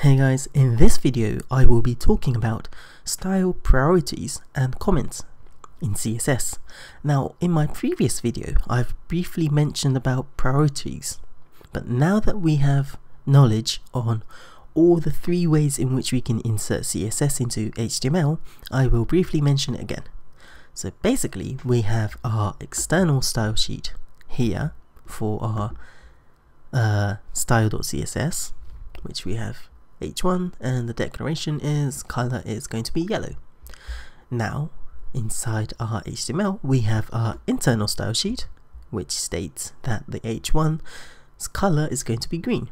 Hey guys, in this video I will be talking about style priorities and comments in CSS. Now in my previous video I've briefly mentioned about priorities, but now that we have knowledge on all the three ways in which we can insert CSS into HTML, I will briefly mention it again. So basically we have our external style sheet here for our style.css, which we have h1, and the declaration is color is going to be yellow. Now inside our HTML we have our internal style sheet, which states that the h1's color is going to be green.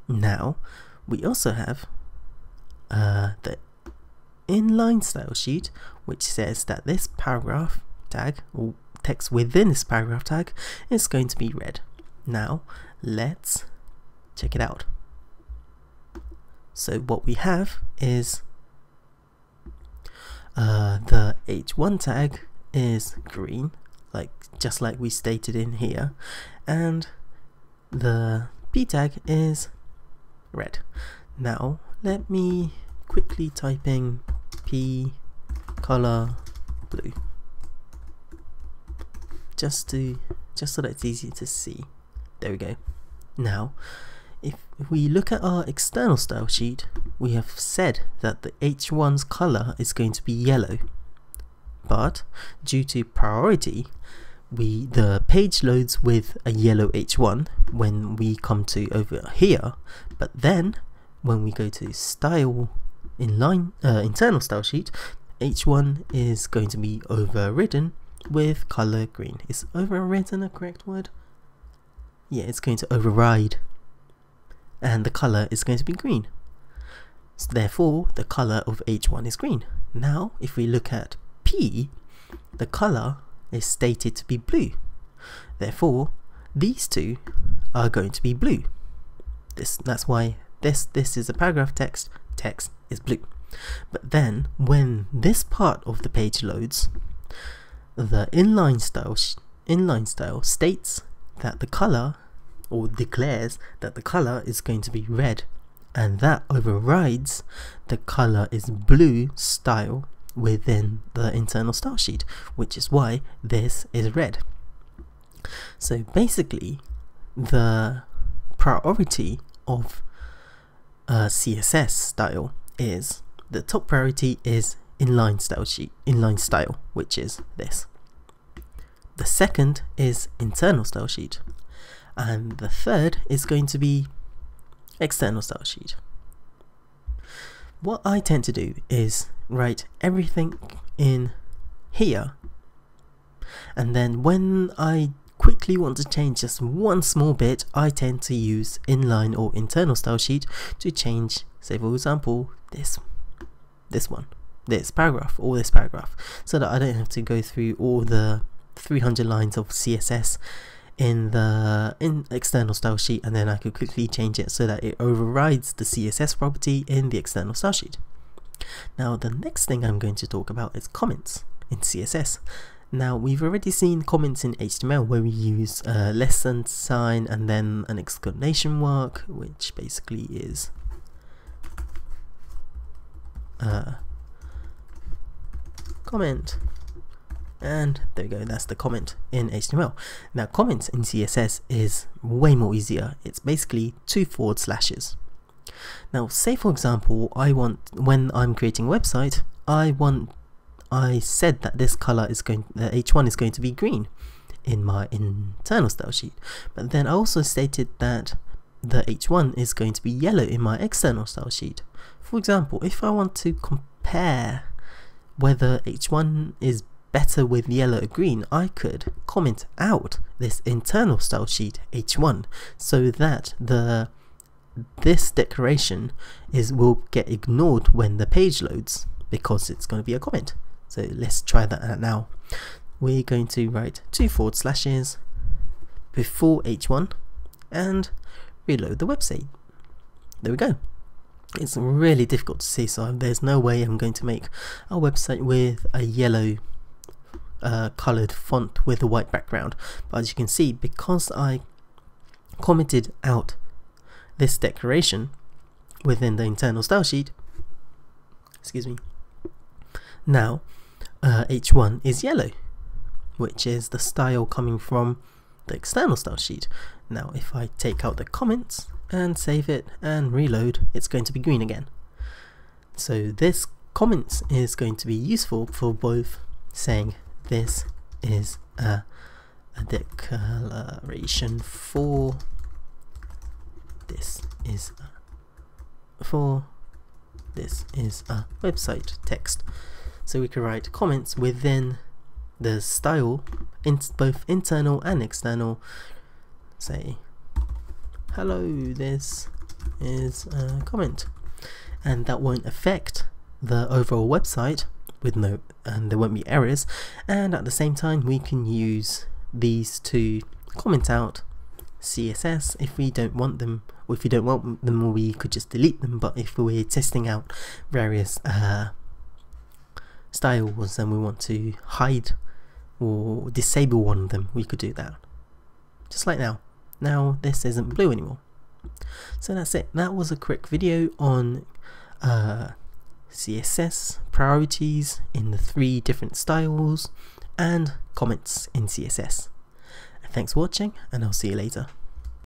Now we also have the inline style sheet, which says that this paragraph tag or text within this paragraph tag is going to be red. Now let's check it out. So what we have is the h1 tag is green, just like we stated in here, and the p tag is red. Now let me quickly type in p color blue, just so that it's easy to see. There we go. Now if we look at our external style sheet, we have said that the h1's color is going to be yellow, but due to priority the page loads with a yellow h1 when we come to over here, but then when we go to style inline internal style sheet, h1 is going to be overridden with color green. Is overridden a correct word? Yeah, it's going to override, and the color is going to be green. So therefore the color of h1 is green. Now if we look at p, the color is stated to be blue. Therefore these two are going to be blue. That's why this is a paragraph text is blue. But then when this part of the page loads, the inline style states that the color, or declares that the color is going to be red, and that overrides the color is blue style within the internal style sheet, which is why this is red. So basically the priority of CSS style is, the top priority is inline style, which is this. The second is internal style sheet, and the third is going to be external style sheet. What I tend to do is write everything in here, and then when I quickly want to change just one small bit, I tend to use inline or internal style sheet to change, say for example, this paragraph or this paragraph, so that I don't have to go through all the 300 lines of CSS in external style sheet, and then I could quickly change it so that it overrides the CSS property in the external style sheet. Now the next thing I'm going to talk about is comments in CSS. Now we've already seen comments in HTML where we use a less than sign and then an exclamation mark, which basically is comment. And there we go, that's the comment in HTML. Now comments in CSS is way more easier. It's basically 2 forward slashes. Now say for example when I'm creating a website, I said that this color is h1 is going to be green in my internal style sheet, but then I also stated that the h1 is going to be yellow in my external style sheet. For example, if I want to compare whether h1 is better with yellow or green, I could comment out this internal style sheet h1 so that this declaration will get ignored when the page loads, because it's going to be a comment. So let's try that out now. We're going to write 2 forward slashes before h1 and reload the website. There we go. It's really difficult to see, so there's no way I'm going to make a website with a yellow colored font with a white background. But as you can see, because I commented out this declaration, within the internal style sheet, excuse me, now H1 is yellow, which is the style coming from the external style sheet. Now if I take out the comments and save it and reload, it's going to be green again. So this comments is going to be useful for both saying this is a declaration for, this is a website text. So we can write comments within the style, both internal and external. Say, hello, this is a comment, and that won't affect the overall website and there won't be errors. And at the same time, we can use these to comment out CSS if we don't want them, or if we don't want them, we could just delete them. But if we're testing out various styles and we want to hide or disable one of them, we could do that, just like now. Now this isn't blue anymore. So that's it. That was a quick video on CSS priorities in the 3 different styles and comments in CSS. Thanks for watching, and I'll see you later.